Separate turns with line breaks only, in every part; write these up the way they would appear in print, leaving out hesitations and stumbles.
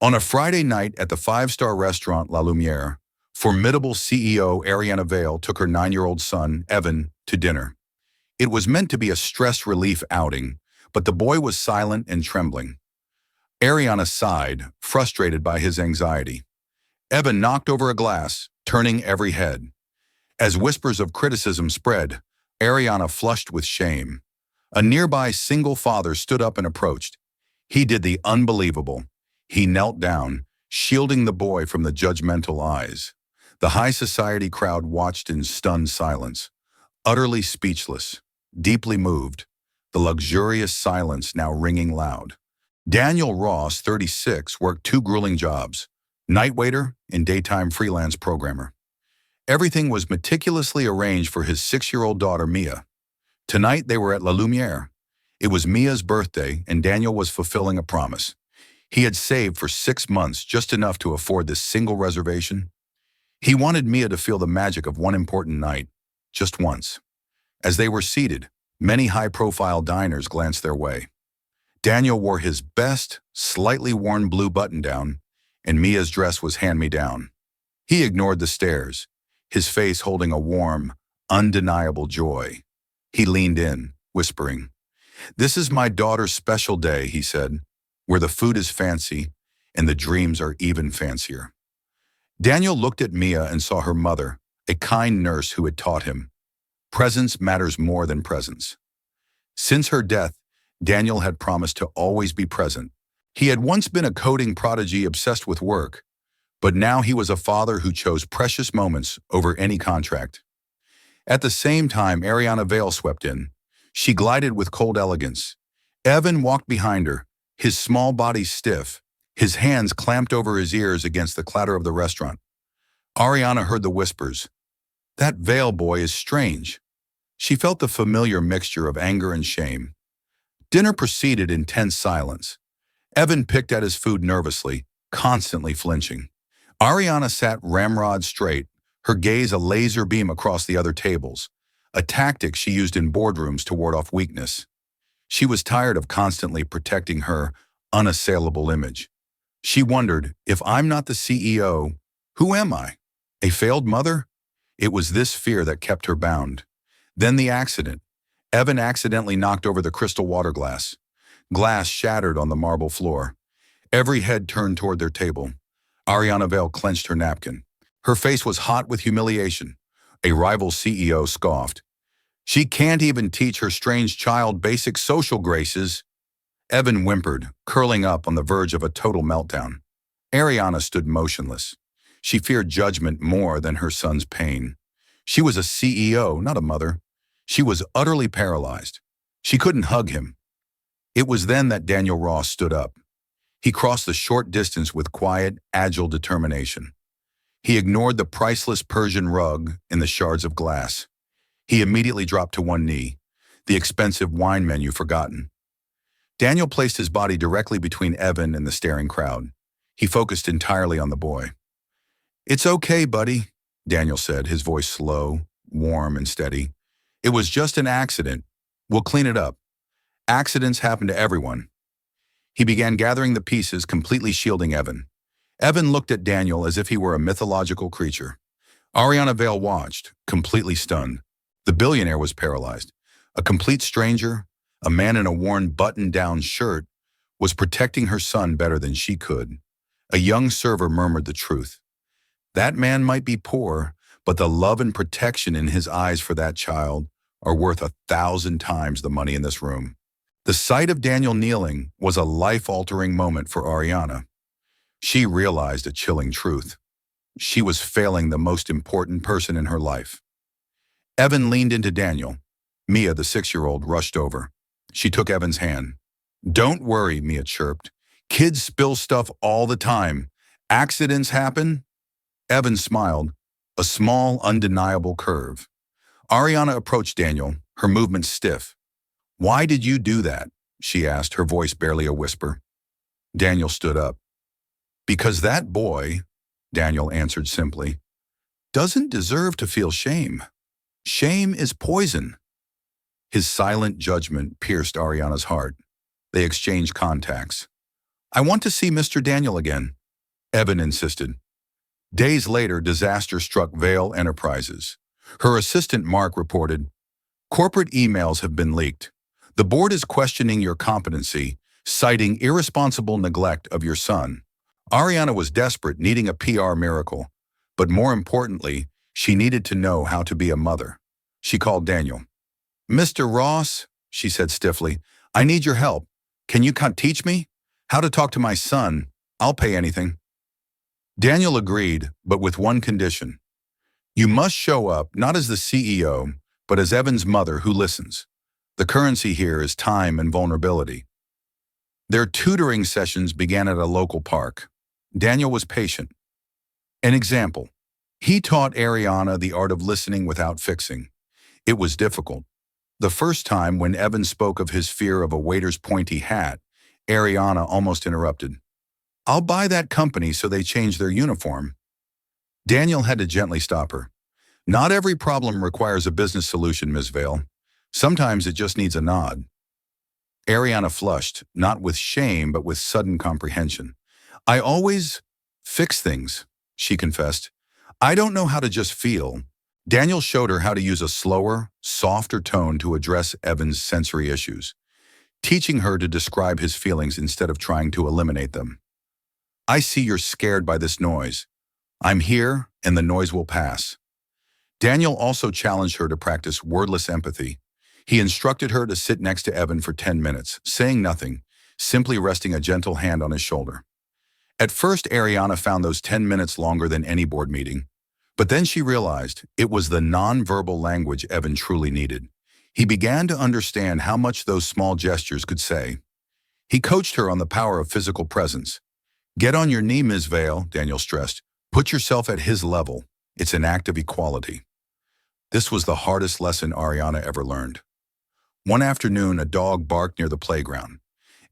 On a Friday night at the five-star restaurant La Lumière, formidable CEO Ariana Vale took her 9-year-old son, Evan, to dinner. It was meant to be a stress relief outing, but the boy was silent and trembling. Ariana sighed, frustrated by his anxiety. Evan knocked over a glass, turning every head. As whispers of criticism spread, Ariana flushed with shame. A nearby single father stood up and approached. He did the unbelievable. He knelt down, shielding the boy from the judgmental eyes. The high society crowd watched in stunned silence, utterly speechless, deeply moved, the luxurious silence now ringing loud. Daniel Ross, 36, worked two grueling jobs, night waiter and daytime freelance programmer. Everything was meticulously arranged for his 6-year-old daughter, Mia. Tonight they were at La Lumière. It was Mia's birthday, and Daniel was fulfilling a promise. He had saved for 6 months, just enough to afford this single reservation. He wanted Mia to feel the magic of one important night, just once. As they were seated, many high-profile diners glanced their way. Daniel wore his best, slightly worn blue button-down, and Mia's dress was hand-me-down. He ignored the stares, his face holding a warm, undeniable joy. He leaned in, whispering, "This is my daughter's special day," he said, "where the food is fancy and the dreams are even fancier." Daniel looked at Mia and saw her mother, a kind nurse who had taught him, "Presence matters more than presence." Since her death, Daniel had promised to always be present. He had once been a coding prodigy obsessed with work, but now he was a father who chose precious moments over any contract. At the same time, Ariana Vale swept in. She glided with cold elegance. Evan walked behind her, his small body stiff, his hands clamped over his ears against the clatter of the restaurant. Ariana heard the whispers. "That Vale boy is strange." She felt the familiar mixture of anger and shame. Dinner proceeded in tense silence. Evan picked at his food nervously, constantly flinching. Ariana sat ramrod straight, her gaze a laser beam across the other tables, a tactic she used in boardrooms to ward off weakness. She was tired of constantly protecting her unassailable image. She wondered, if I'm not the CEO, who am I? A failed mother? It was this fear that kept her bound. Then the accident. Evan accidentally knocked over the crystal water glass. Glass shattered on the marble floor. Every head turned toward their table. Ariana Vale clenched her napkin. Her face was hot with humiliation. A rival CEO scoffed. "She can't even teach her strange child basic social graces." Evan whimpered, curling up on the verge of a total meltdown. Ariana stood motionless. She feared judgment more than her son's pain. She was a CEO, not a mother. She was utterly paralyzed. She couldn't hug him. It was then that Daniel Ross stood up. He crossed the short distance with quiet, agile determination. He ignored the priceless Persian rug and the shards of glass. He immediately dropped to one knee, the expensive wine menu forgotten. Daniel placed his body directly between Evan and the staring crowd. He focused entirely on the boy. "It's okay, buddy," Daniel said, his voice slow, warm, and steady. "It was just an accident. We'll clean it up. Accidents happen to everyone." He began gathering the pieces, completely shielding Evan. Evan looked at Daniel as if he were a mythological creature. Ariana Vale watched, completely stunned. The billionaire was paralyzed. A complete stranger, a man in a worn button-down shirt, was protecting her son better than she could. A young server murmured the truth. That man might be poor, but the love and protection in his eyes for that child are worth 1,000 times the money in this room. The sight of Daniel kneeling was a life-altering moment for Ariana. She realized a chilling truth. She was failing the most important person in her life. Evan leaned into Daniel. Mia, the 6-year-old, rushed over. She took Evan's hand. "Don't worry," Mia chirped. "Kids spill stuff all the time. Accidents happen." Evan smiled, a small, undeniable curve. Ariana approached Daniel, her movements stiff. "Why did you do that?" she asked, her voice barely a whisper. Daniel stood up. "Because that boy," Daniel answered simply, "doesn't deserve to feel shame. Shame is poison." His silent judgment pierced Ariana's heart. They exchanged contacts. I want to see Mr. Daniel again, Evan insisted. Days later, disaster struck Vale Enterprises. Her assistant Mark reported, "Corporate emails have been leaked. The board is questioning your competency, citing irresponsible neglect of your son." Ariana was desperate, needing a PR miracle. But more importantly, she needed to know how to be a mother. She called Daniel. "Mr. Ross," she said stiffly, "I need your help. Can you teach me how to talk to my son? I'll pay anything." Daniel agreed, but with one condition. "You must show up, not as the CEO, but as Evan's mother who listens. The currency here is time and vulnerability." Their tutoring sessions began at a local park. Daniel was patient. An example. He taught Ariana the art of listening without fixing. It was difficult. The first time when Evan spoke of his fear of a waiter's pointy hat, Ariana almost interrupted. "I'll buy that company so they change their uniform." Daniel had to gently stop her. "Not every problem requires a business solution, Ms. Vale. Sometimes it just needs a nod." Ariana flushed, not with shame but with sudden comprehension. "I always fix things," she confessed. "I don't know how to just feel." Daniel showed her how to use a slower, softer tone to address Evan's sensory issues, teaching her to describe his feelings instead of trying to eliminate them. "I see you're scared by this noise. I'm here, and the noise will pass." Daniel also challenged her to practice wordless empathy. He instructed her to sit next to Evan for 10 minutes, saying nothing, simply resting a gentle hand on his shoulder. At first, Ariana found those 10 minutes longer than any board meeting. But then she realized it was the nonverbal language Evan truly needed. He began to understand how much those small gestures could say. He coached her on the power of physical presence. "Get on your knee, Ms. Vale," Daniel stressed. "Put yourself at his level. It's an act of equality." This was the hardest lesson Ariana ever learned. One afternoon, a dog barked near the playground.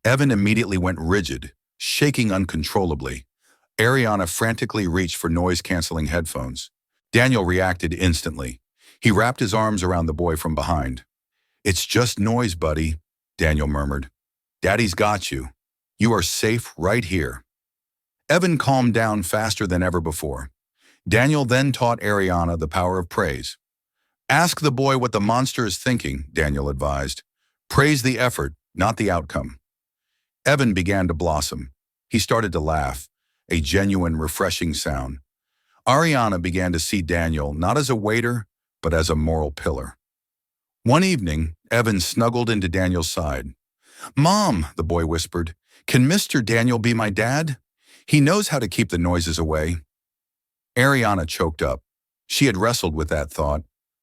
Evan immediately went rigid, shaking uncontrollably. Ariana frantically reached for noise-canceling headphones. Daniel reacted instantly. He wrapped his arms around the boy from behind. "It's just noise, buddy," Daniel murmured. "Daddy's got you. You are safe right here." Evan calmed down faster than ever before. Daniel then taught Ariana the power of praise. "Ask the boy what the monster is thinking," Daniel advised. "Praise the effort, not the outcome." Evan began to blossom. He started to laugh, a genuine, refreshing sound. Ariana began to see Daniel not as a waiter, but as a moral pillar. One evening, Evan snuggled into Daniel's side. "Mom," the boy whispered, "can Mr. Daniel be my dad? He knows how to keep the noises away." Ariana choked up. She had wrestled with that thought,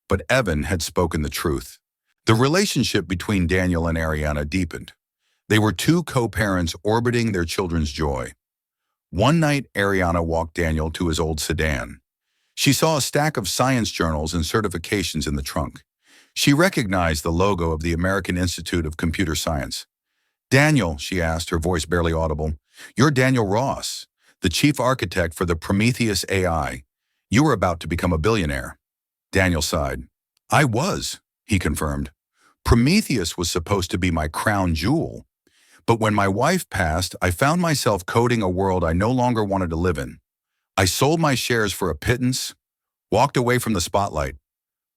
but Evan had spoken the truth. The relationship between Daniel and Ariana deepened. They were two co-parents orbiting their children's joy. One night, Ariana walked Daniel to his old sedan. She saw a stack of science journals and certifications in the trunk. She recognized the logo of the American Institute of Computer Science. "Daniel," she asked, her voice barely audible, "you're Daniel Ross, the chief architect for the Prometheus AI. You were about to become a billionaire." Daniel sighed. "I was," he confirmed. "Prometheus was supposed to be my crown jewel. But when my wife passed, I found myself coding a world I no longer wanted to live in. I sold my shares for a pittance, walked away from the spotlight.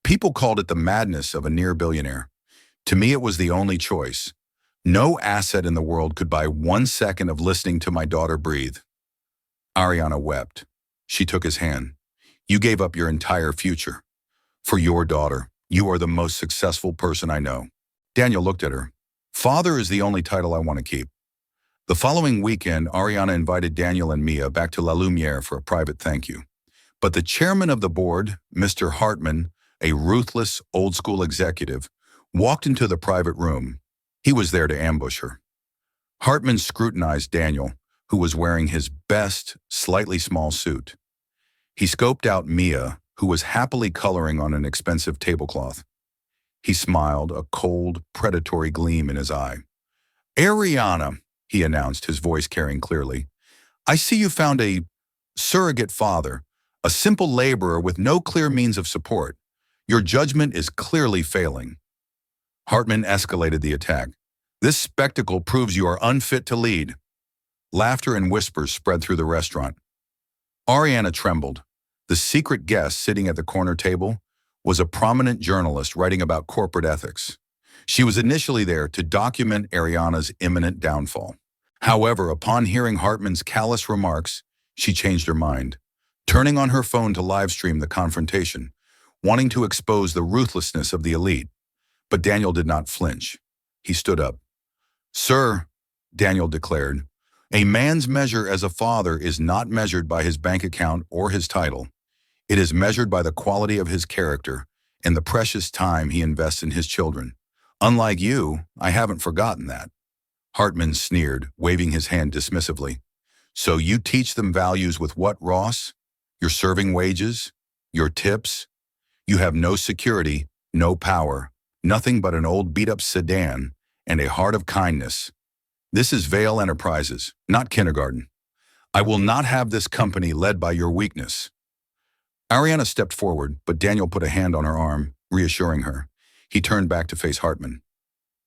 People called it the madness of a near billionaire. To me, it was the only choice. No asset in the world could buy 1 second of listening to my daughter breathe." Ariana wept. She took his hand. "You gave up your entire future. For your daughter, you are the most successful person I know." Daniel looked at her. "Father is the only title I want to keep." The following weekend, Ariana invited Daniel and Mia back to La Lumière for a private thank you. But the chairman of the board, Mr. Hartman, a ruthless, old-school executive, walked into the private room. He was there to ambush her. Hartman scrutinized Daniel, who was wearing his best, slightly small suit. He scoped out Mia, who was happily coloring on an expensive tablecloth. He smiled, a cold, predatory gleam in his eye. "Ariana," he announced, his voice carrying clearly, "I see you found a surrogate father, a simple laborer with no clear means of support. Your judgment is clearly failing." Hartman escalated the attack. "This spectacle proves you are unfit to lead." Laughter and whispers spread through the restaurant. Ariana trembled. The secret guest sitting at the corner table was a prominent journalist writing about corporate ethics. She was initially there to document Ariana's imminent downfall. However, upon hearing Hartman's callous remarks, she changed her mind, turning on her phone to livestream the confrontation, wanting to expose the ruthlessness of the elite. But Daniel did not flinch. He stood up. "Sir," Daniel declared, "a man's measure as a father is not measured by his bank account or his title. It is measured by the quality of his character and the precious time he invests in his children. Unlike you, I haven't forgotten that." Hartman sneered, waving his hand dismissively. "So you teach them values with what, Ross? Your serving wages? Your tips? You have no security, no power, nothing but an old beat-up sedan and a heart of kindness. This is Vale Enterprises, not kindergarten. I will not have this company led by your weakness." Ariana stepped forward, but Daniel put a hand on her arm, reassuring her. He turned back to face Hartman.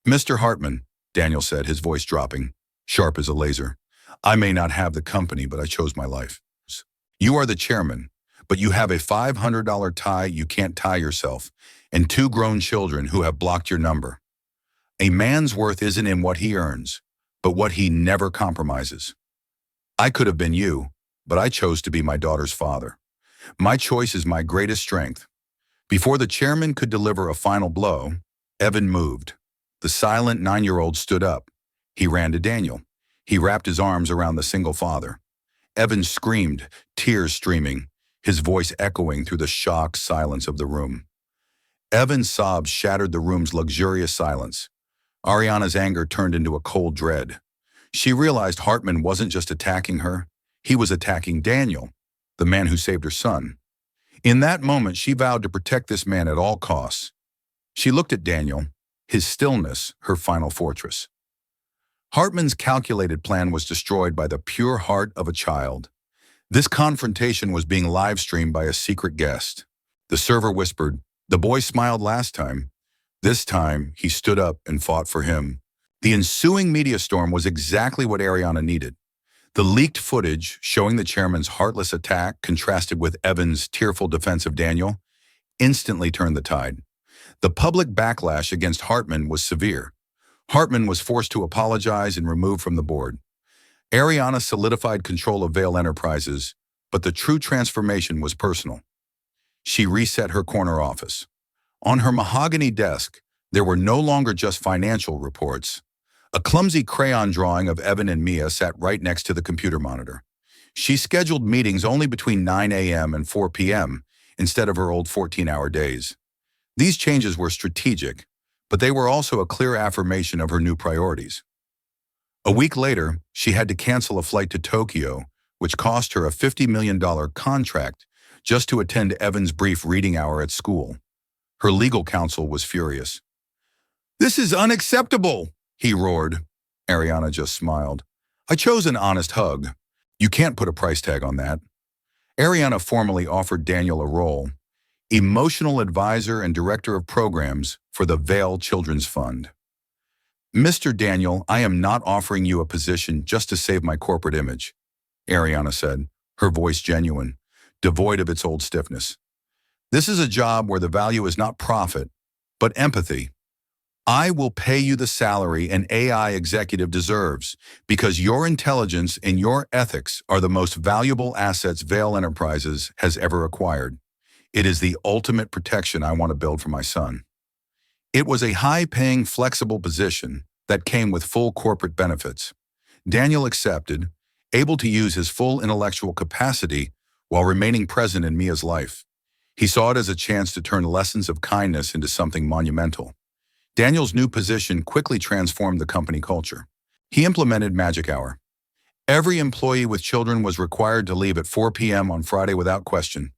"Mr. Hartman," Daniel said, his voice dropping, sharp as a laser, "I may not have the company, but I chose my life. You are the chairman, but you have a $500 tie you can't tie yourself, and 2 grown children who have blocked your number. A man's worth isn't in what he earns, but what he never compromises. I could have been you, but I chose to be my daughter's father. My choice is my greatest strength." Before the chairman could deliver a final blow, Evan moved. The silent 9-year-old stood up. He ran to Daniel. He wrapped his arms around the single father. Evan screamed, tears streaming, his voice echoing through the shocked silence of the room. Evan's sobs shattered the room's luxurious silence. Ariana's anger turned into a cold dread. She realized Hartman wasn't just attacking her, he was attacking Daniel, the man who saved her son. In that moment, she vowed to protect this man at all costs. She looked at Daniel, his stillness her final fortress. Hartman's calculated plan was destroyed by the pure heart of a child. This confrontation was being live-streamed by a secret guest. The server whispered, "The boy smiled last time. This time, he stood up and fought for him." The ensuing media storm was exactly what Ariana needed. The leaked footage showing the chairman's heartless attack contrasted with Evan's tearful defense of Daniel instantly turned the tide. The public backlash against Hartman was severe. Hartman was forced to apologize and removed from the board. Ariana solidified control of Vale Enterprises, but the true transformation was personal. She reset her corner office. On her mahogany desk, there were no longer just financial reports. A clumsy crayon drawing of Evan and Mia sat right next to the computer monitor. She scheduled meetings only between 9 a.m. and 4 p.m. instead of her old 14-hour days. These changes were strategic, but they were also a clear affirmation of her new priorities. A week later, she had to cancel a flight to Tokyo, which cost her a $50 million contract just to attend Evan's brief reading hour at school. Her legal counsel was furious. "This is unacceptable," he roared. Ariana just smiled. "I chose an honest hug. You can't put a price tag on that." Ariana formally offered Daniel a role, emotional advisor and director of programs for the Vale Children's Fund. "Mr. Daniel, I am not offering you a position just to save my corporate image," Ariana said, her voice genuine, devoid of its old stiffness. "This is a job where the value is not profit, but empathy. I will pay you the salary an AI executive deserves because your intelligence and your ethics are the most valuable assets Vale Enterprises has ever acquired. It is the ultimate protection I want to build for my son." It was a high-paying, flexible position that came with full corporate benefits. Daniel accepted, able to use his full intellectual capacity while remaining present in Mia's life. He saw it as a chance to turn lessons of kindness into something monumental. Daniel's new position quickly transformed the company culture. He implemented Magic Hour. Every employee with children was required to leave at 4 p.m. on Friday without question.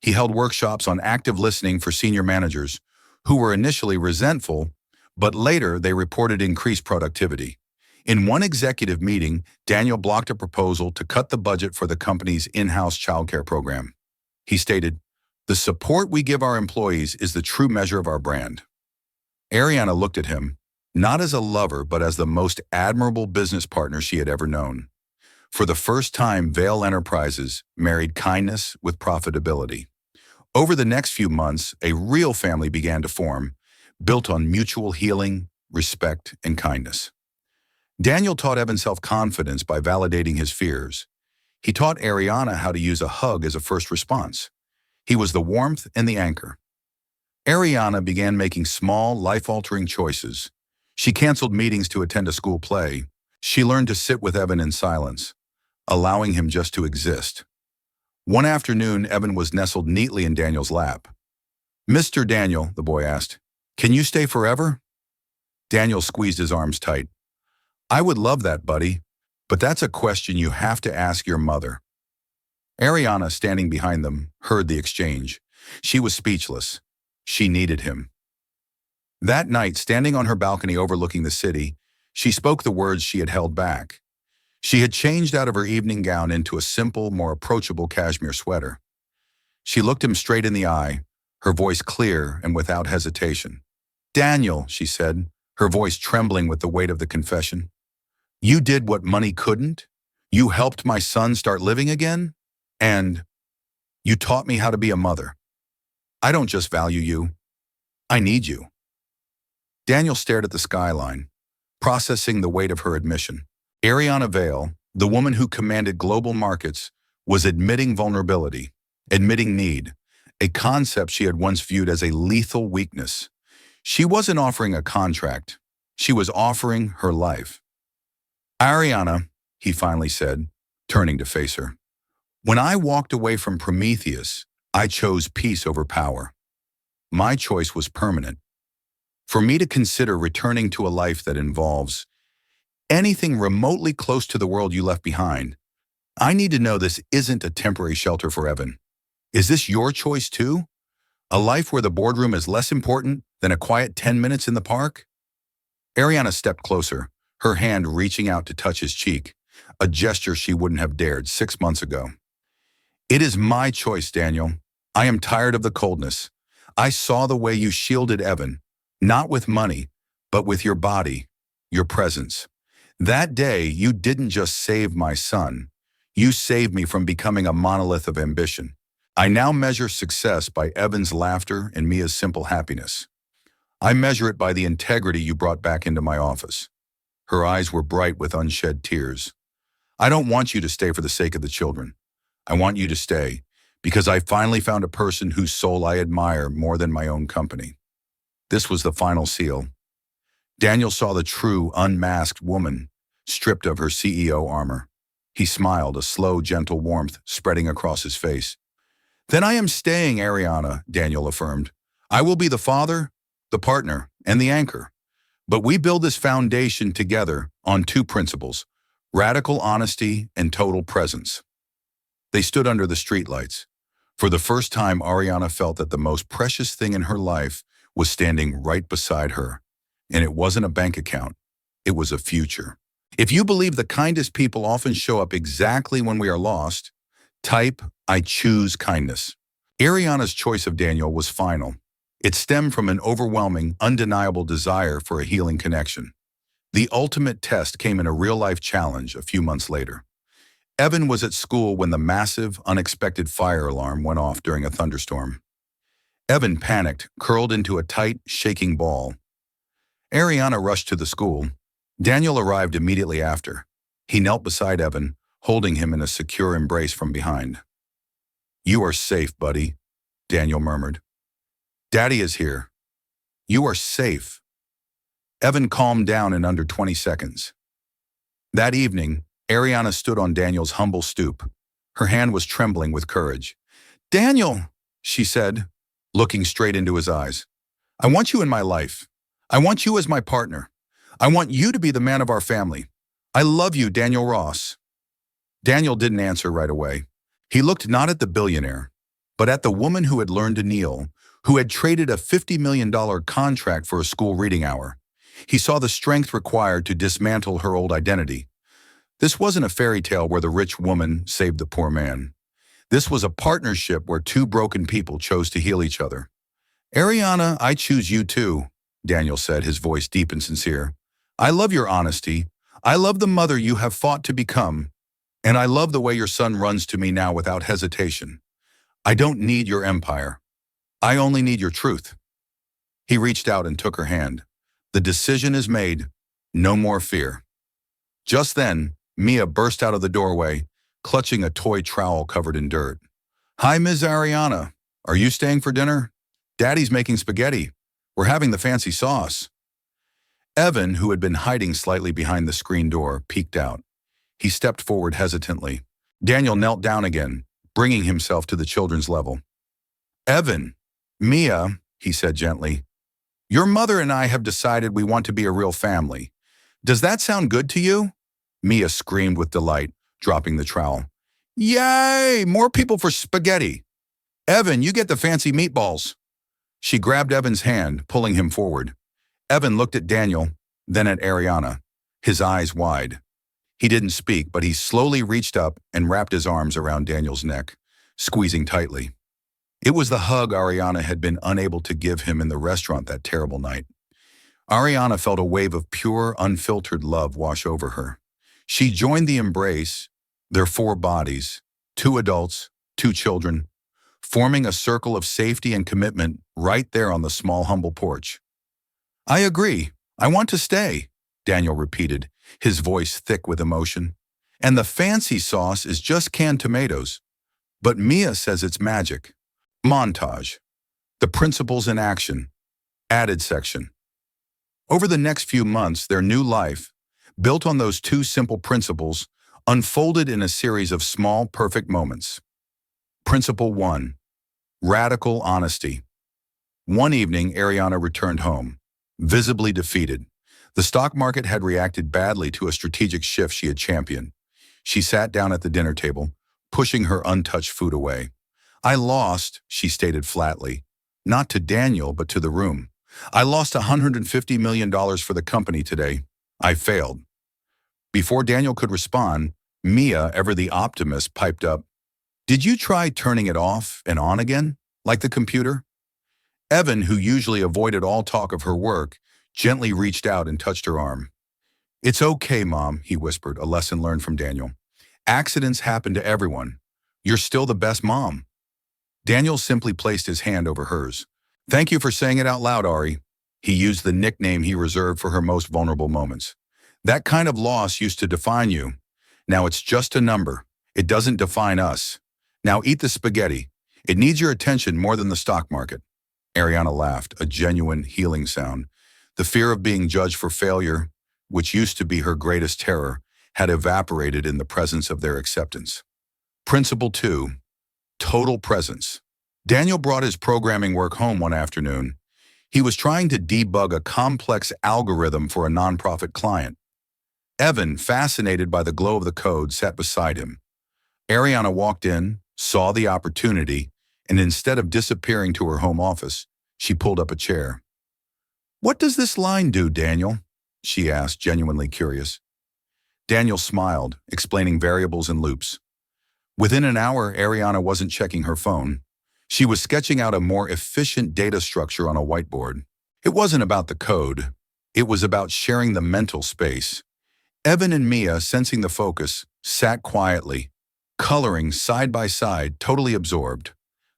He held workshops on active listening for senior managers, who were initially resentful, but later they reported increased productivity. In one executive meeting, Daniel blocked a proposal to cut the budget for the company's in-house childcare program. He stated, "The support we give our employees is the true measure of our brand." Ariana looked at him, not as a lover, but as the most admirable business partner she had ever known. For the first time, Vale Enterprises married kindness with profitability. Over the next few months, a real family began to form, built on mutual healing, respect, and kindness. Daniel taught Evan self-confidence by validating his fears. He taught Ariana how to use a hug as a first response. He was the warmth and the anchor. Ariana began making small, life-altering choices. She canceled meetings to attend a school play. She learned to sit with Evan in silence, allowing him just to exist. One afternoon, Evan was nestled neatly in Daniel's lap. "Mr. Daniel," the boy asked, "can you stay forever?" Daniel squeezed his arms tight. "I would love that, buddy, but that's a question you have to ask your mother." Ariana, standing behind them, heard the exchange. She was speechless. She needed him. That night, standing on her balcony overlooking the city, she spoke the words she had held back. She had changed out of her evening gown into a simple, more approachable cashmere sweater. She looked him straight in the eye, her voice clear and without hesitation. "Daniel," she said, her voice trembling with the weight of the confession, "you did what money couldn't. You helped my son start living again. And you taught me how to be a mother. I don't just value you. I need you." Daniel stared at the skyline, processing the weight of her admission. Ariana Vale, the woman who commanded global markets, was admitting vulnerability, admitting need, a concept she had once viewed as a lethal weakness. She wasn't offering a contract. She was offering her life. "Ariana," he finally said, turning to face her, "when I walked away from Prometheus, I chose peace over power. My choice was permanent. For me to consider returning to a life that involves anything remotely close to the world you left behind, I need to know this isn't a temporary shelter for Evan. Is this your choice too? A life where the boardroom is less important than a quiet 10 minutes in the park?" Ariana stepped closer, her hand reaching out to touch his cheek, a gesture she wouldn't have dared 6 months ago. "It is my choice, Daniel. I am tired of the coldness. I saw the way you shielded Evan, not with money, but with your body, your presence. That day, you didn't just save my son. You saved me from becoming a monolith of ambition. I now measure success by Evan's laughter and Mia's simple happiness. I measure it by the integrity you brought back into my office." Her eyes were bright with unshed tears. "I don't want you to stay for the sake of the children. I want you to stay because I finally found a person whose soul I admire more than my own company." This was the final seal. Daniel saw the true, unmasked woman, stripped of her CEO armor. He smiled, a slow, gentle warmth spreading across his face. "Then I am staying, Ariana," Daniel affirmed. "I will be the father, the partner, and the anchor. But we build this foundation together on 2 principles: radical honesty and total presence." They stood under the streetlights. For the first time, Ariana felt that the most precious thing in her life was standing right beside her. And it wasn't a bank account. It was a future. If you believe the kindest people often show up exactly when we are lost, type, "I choose kindness." Ariana's choice of Daniel was final. It stemmed from an overwhelming, undeniable desire for a healing connection. The ultimate test came in a real-life challenge a few months later. Evan was at school when the massive, unexpected fire alarm went off during a thunderstorm. Evan panicked, curled into a tight, shaking ball. Ariana rushed to the school. Daniel arrived immediately after. He knelt beside Evan, holding him in a secure embrace from behind. "You are safe, buddy," Daniel murmured. "Daddy is here. You are safe." Evan calmed down in under 20 seconds. That evening, Ariana stood on Daniel's humble stoop. Her hand was trembling with courage. "Daniel," she said, looking straight into his eyes, "I want you in my life. I want you as my partner. I want you to be the man of our family. I love you, Daniel Ross." Daniel didn't answer right away. He looked not at the billionaire, but at the woman who had learned to kneel, who had traded a $50 million contract for a school reading hour. He saw the strength required to dismantle her old identity. This wasn't a fairy tale where the rich woman saved the poor man. This was a partnership where 2 broken people chose to heal each other. "Ariana, I choose you too," Daniel said, his voice deep and sincere. "I love your honesty. I love the mother you have fought to become. And I love the way your son runs to me now without hesitation. I don't need your empire. I only need your truth. He reached out and took her hand. The decision is made. No more fear. Just then, Mia burst out of the doorway, clutching a toy trowel covered in dirt. Hi, Ms. Ariana. Are you staying for dinner? Daddy's making spaghetti. We're having the fancy sauce. Evan, who had been hiding slightly behind the screen door, peeked out. He stepped forward hesitantly. Daniel knelt down again, bringing himself to the children's level. Evan, Mia, he said gently, your mother and I have decided we want to be a real family. Does that sound good to you? Mia screamed with delight, dropping the trowel. Yay! More people for spaghetti. Evan, you get the fancy meatballs. She grabbed Evan's hand, pulling him forward. Evan looked at Daniel, then at Ariana, his eyes wide. He didn't speak, but he slowly reached up and wrapped his arms around Daniel's neck, squeezing tightly. It was the hug Ariana had been unable to give him in the restaurant that terrible night. Ariana felt a wave of pure, unfiltered love wash over her. She joined the embrace, their 4 bodies, 2 adults, 2 children, forming a circle of safety and commitment right there on the small, humble porch. I agree. I want to stay, Daniel repeated, his voice thick with emotion. And the fancy sauce is just canned tomatoes. But Mia says it's magic. Montage. The principles in action. Added section. Over the next few months, their new life, built on those 2 simple principles, unfolded in a series of small, perfect moments. Principle 1. Radical honesty. One evening, Ariana returned home, visibly defeated. The stock market had reacted badly to a strategic shift she had championed. She sat down at the dinner table, pushing her untouched food away. I lost, she stated flatly, not to Daniel, but to the room. I lost $150 million for the company today. I failed. Before Daniel could respond, Mia, ever the optimist, piped up, Did you try turning it off and on again, like the computer? Evan, who usually avoided all talk of her work, gently reached out and touched her arm. It's okay, Mom, he whispered, a lesson learned from Daniel. Accidents happen to everyone. You're still the best mom. Daniel simply placed his hand over hers. Thank you for saying it out loud, Ari. He used the nickname he reserved for her most vulnerable moments. That kind of loss used to define you. Now it's just a number. It doesn't define us. Now eat the spaghetti. It needs your attention more than the stock market. Ariana laughed, a genuine healing sound. The fear of being judged for failure, which used to be her greatest terror, had evaporated in the presence of their acceptance. Principle 2. Total presence. Daniel brought his programming work home one afternoon. He was trying to debug a complex algorithm for a nonprofit client. Evan, fascinated by the glow of the code, sat beside him. Ariana walked in, saw the opportunity, and instead of disappearing to her home office, she pulled up a chair. What does this line do, Daniel? She asked, genuinely curious. Daniel smiled, explaining variables and loops. Within an hour, Ariana wasn't checking her phone. She was sketching out a more efficient data structure on a whiteboard. It wasn't about the code. It was about sharing the mental space. Evan and Mia, sensing the focus, sat quietly, coloring side by side, totally absorbed.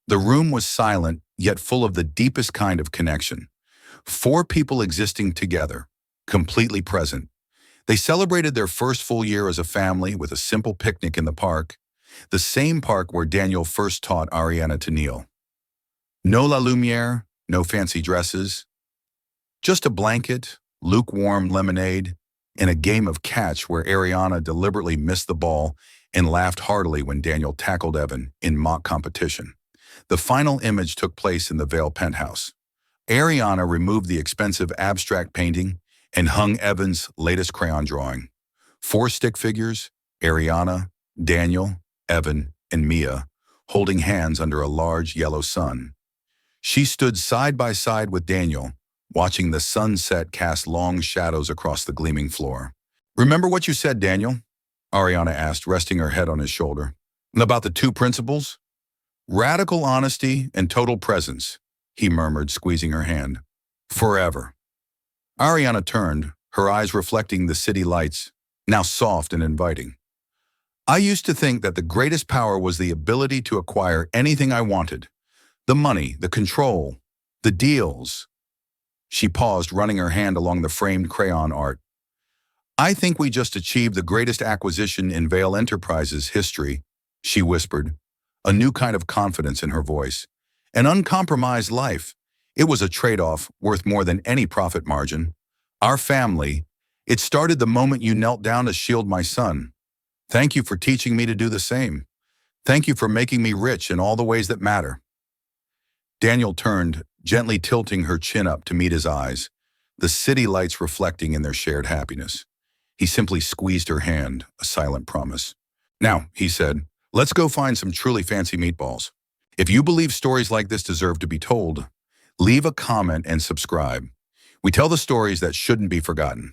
The room was silent, yet full of the deepest kind of connection. 4 people existing together, completely present. They celebrated their first full year as a family with a simple picnic in the park, the same park where Daniel first taught Ariana to kneel. No la Lumière, no fancy dresses. Just a blanket, lukewarm lemonade, and a game of catch where Ariana deliberately missed the ball and laughed heartily when Daniel tackled Evan in mock competition. The final image took place in the Vale penthouse. Ariana removed the expensive abstract painting and hung Evan's latest crayon drawing. 4 stick figures, Ariana, Daniel, Evan, and Mia, holding hands under a large yellow sun. She stood side by side with Daniel, watching the sunset cast long shadows across the gleaming floor. Remember what you said, Daniel? Ariana asked, resting her head on his shoulder. About the 2 principles? Radical honesty and total presence, he murmured, squeezing her hand. Forever. Ariana turned, her eyes reflecting the city lights, now soft and inviting. I used to think that the greatest power was the ability to acquire anything I wanted. The money, the control, the deals. She paused, running her hand along the framed crayon art. I think we just achieved the greatest acquisition in Vale Enterprises history, she whispered, a new kind of confidence in her voice. An uncompromised life. It was a trade-off worth more than any profit margin. Our family, it started the moment you knelt down to shield my son. Thank you for teaching me to do the same. Thank you for making me rich in all the ways that matter. Daniel turned, gently tilting her chin up to meet his eyes, the city lights reflecting in their shared happiness. He simply squeezed her hand, a silent promise. Now, he said, let's go find some truly fancy meatballs. If you believe stories like this deserve to be told, leave a comment and subscribe. We tell the stories that shouldn't be forgotten.